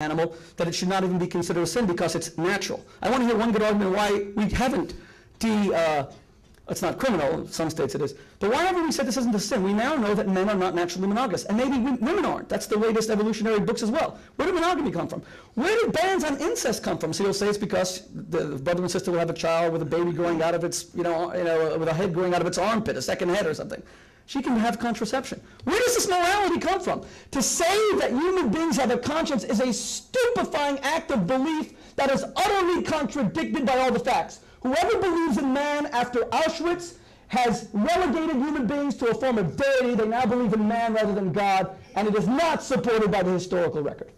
animal, that it should not even be considered a sin because it's natural. I want to hear one good argument why we haven't it's not criminal, in some states it is, but why haven't we said this isn't a sin? We now know that men are not naturally monogamous, and maybe women aren't. That's the latest evolutionary books as well. Where did monogamy come from? Where did bans on incest come from? So you'll say it's because the brother and sister will have a child with a baby growing out of its, with a head growing out of its armpit, a second head or something. She can have contraception. Where does this morality come from? To say that human beings have a conscience is a stupefying act of belief that is utterly contradicted by all the facts. Whoever believes in man after Auschwitz has relegated human beings to a form of deity. They now believe in man rather than God, and it is not supported by the historical record.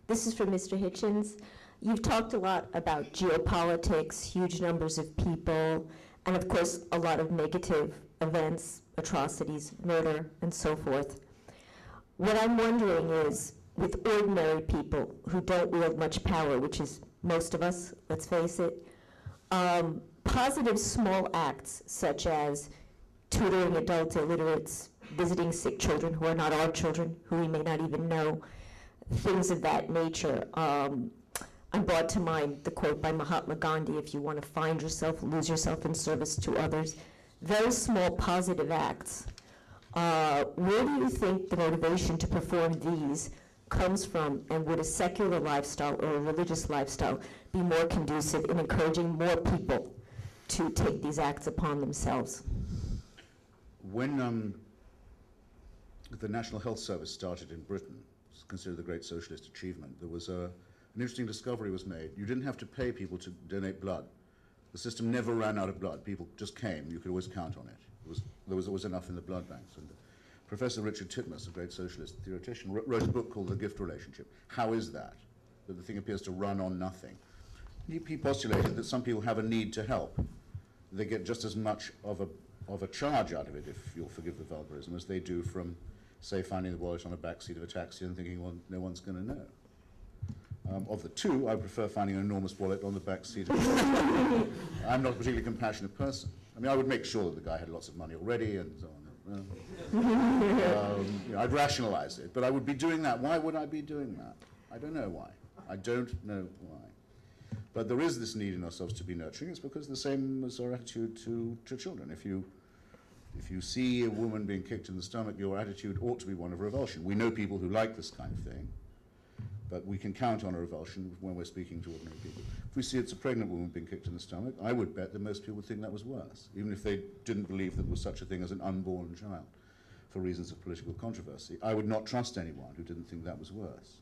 This is for Mr. Hitchens. You've talked a lot about geopolitics, huge numbers of people, and of course a lot of negative events, atrocities, murder, and so forth. What I'm wondering is, with ordinary people who don't wield much power, which is most of us, let's face it, positive small acts such as tutoring adult illiterates, visiting sick children who are not our children, who we may not even know, things of that nature. I'm brought to mind the quote by Mahatma Gandhi, if you want to find yourself, lose yourself in service to others. Those small positive acts, where do you think the motivation to perform these comes from, and would a secular lifestyle or a religious lifestyle be more conducive in encouraging more people to take these acts upon themselves? When the National Health Service started in Britain, it's considered the great socialist achievement, there was an interesting discovery was made. You didn't have to pay people to donate blood. The system never ran out of blood. People just came. You could always count on it. There was always enough in the blood banks. And Professor Richard Titmuss, a great socialist theoretician, wrote a book called The Gift Relationship. How is that the thing appears to run on nothing? He postulated that some people have a need to help. They get just as much of a charge out of it, if you'll forgive the vulgarism, as they do from, say, finding the wallet on a back seat of a taxi and thinking, well, no one's going to know. Of the two, I prefer finding an enormous wallet on the back seat of a taxi. I'm not a particularly compassionate person. I mean, I would make sure that the guy had lots of money already and so on. I'd rationalize it, but I would be doing that. Why would I be doing that? I don't know why. I don't know why. But there is this need in ourselves to be nurturing. It's because the same as our attitude to children. If you see a woman being kicked in the stomach, your attitude ought to be one of revulsion. We know people who like this kind of thing, but we can count on a revulsion when we're speaking to ordinary people. If we see it's a pregnant woman being kicked in the stomach, I would bet that most people would think that was worse, even if they didn't believe that there was such a thing as an unborn child for reasons of political controversy. I would not trust anyone who didn't think that was worse.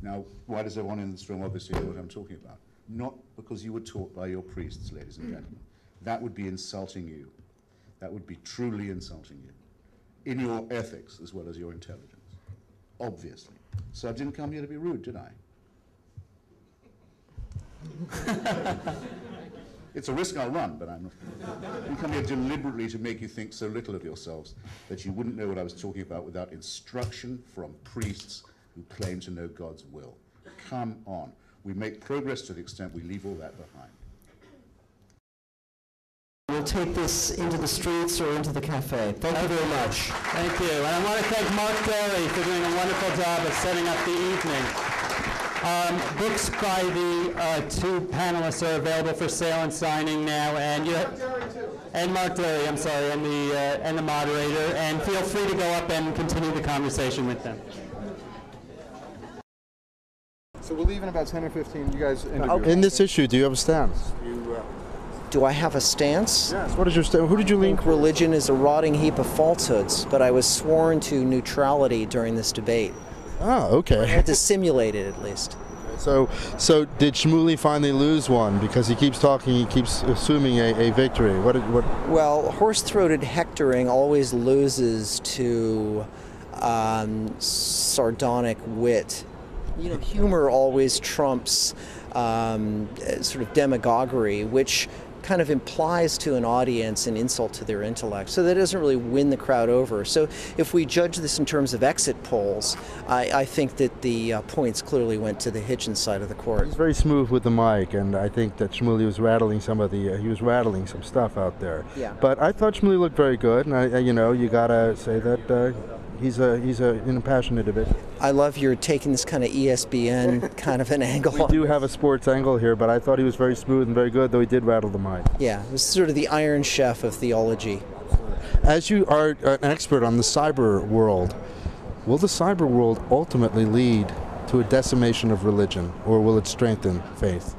Now, why does everyone in this room obviously know what I'm talking about? Not because you were taught by your priests, ladies and gentlemen. That would be insulting you. That would be truly insulting you, in your ethics as well as your intelligence, obviously. So I didn't come here to be rude, did I? It's a risk I'll run, but I'm not. I didn't come here deliberately to make you think so little of yourselves that you wouldn't know what I was talking about without instruction from priests who claim to know God's will. Come on. We make progress to the extent we leave all that behind. We'll take this into the streets or into the cafe. Thank you very much. Thank you. And I want to thank Mark Daly for doing a wonderful job of setting up the evening. Books by the two panelists are available for sale and signing now, and Mark Daly, I'm sorry, and the moderator. And feel free to go up and continue the conversation with them. So we'll leave in about 10 or 15. You guys interview. Okay. In this issue, do you have a stance? Do I have a stance? Yes. What is your stance? Who did you lean? Religion is a rotting heap of falsehoods, but I was sworn to neutrality during this debate. Oh, okay. I had to simulate it at least. So did Shmuley finally lose one? Because he keeps talking, he keeps assuming a victory. What? Well, horse-throated hectoring always loses to sardonic wit. You know, humor always trumps sort of demagoguery, which kind of implies to an audience an insult to their intellect. So that doesn't really win the crowd over. So if we judge this in terms of exit polls, I think that the points clearly went to the Hitchens side of the court. He's very smooth with the mic, and I think that Shmuley was rattling he was rattling some stuff out there. Yeah. But I thought Shmuley looked very good, and you gotta say that he's an passionate individual. I love you're taking this kind of ESPN kind of an angle. We do have a sports angle here, but I thought he was very smooth and very good, though he did rattle the mind. Yeah, it was sort of the Iron Chef of theology. As you are an expert on the cyber world, will the cyber world ultimately lead to a decimation of religion, or will it strengthen faith?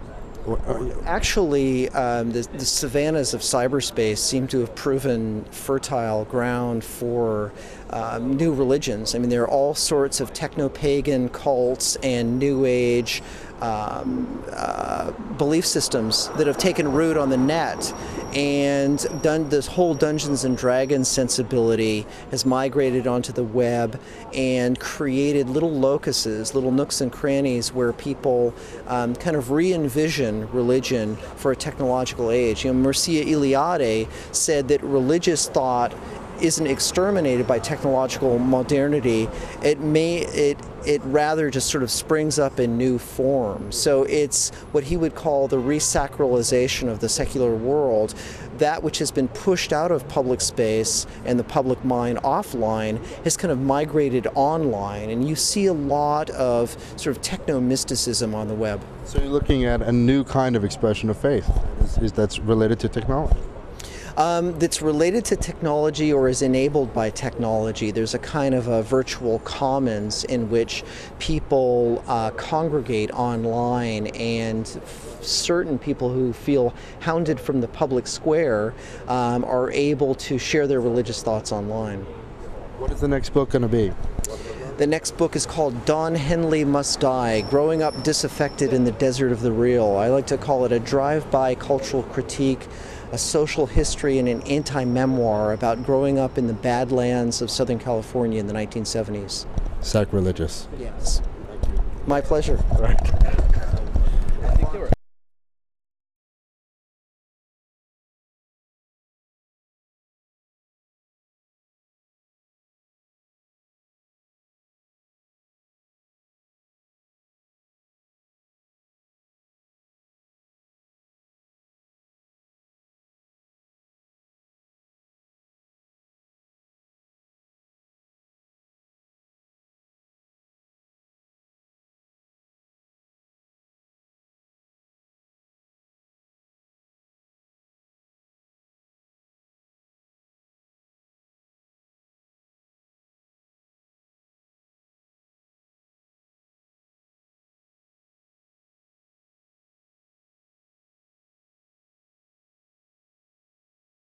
Actually, the savannas of cyberspace seem to have proven fertile ground for new religions. I mean, there are all sorts of techno-pagan cults and New Age belief systems that have taken root on the net, and done this whole Dungeons and Dragons sensibility has migrated onto the web and created little locuses, little nooks and crannies where people kind of re-envision religion for a technological age. You know, Mircea Eliade said that religious thought isn't exterminated by technological modernity. It rather just sort of springs up in new forms. So it's what he would call the resacralization of the secular world. That which has been pushed out of public space and the public mind offline has kind of migrated online, and you see a lot of sort of techno-mysticism on the web. So you're looking at a new kind of expression of faith that's related to technology? That's related to technology or is enabled by technology. There's a kind of a virtual commons in which people congregate online, and certain people who feel hounded from the public square are able to share their religious thoughts online. What is the next book going to be? The next book is called Don Henley Must Die, Growing Up Disaffected in the Desert of the Real. I like to call it a drive-by cultural critique, a social history, and an anti-memoir about growing up in the badlands of Southern California in the 1970s. Sacrilegious. Yes. My pleasure. All right.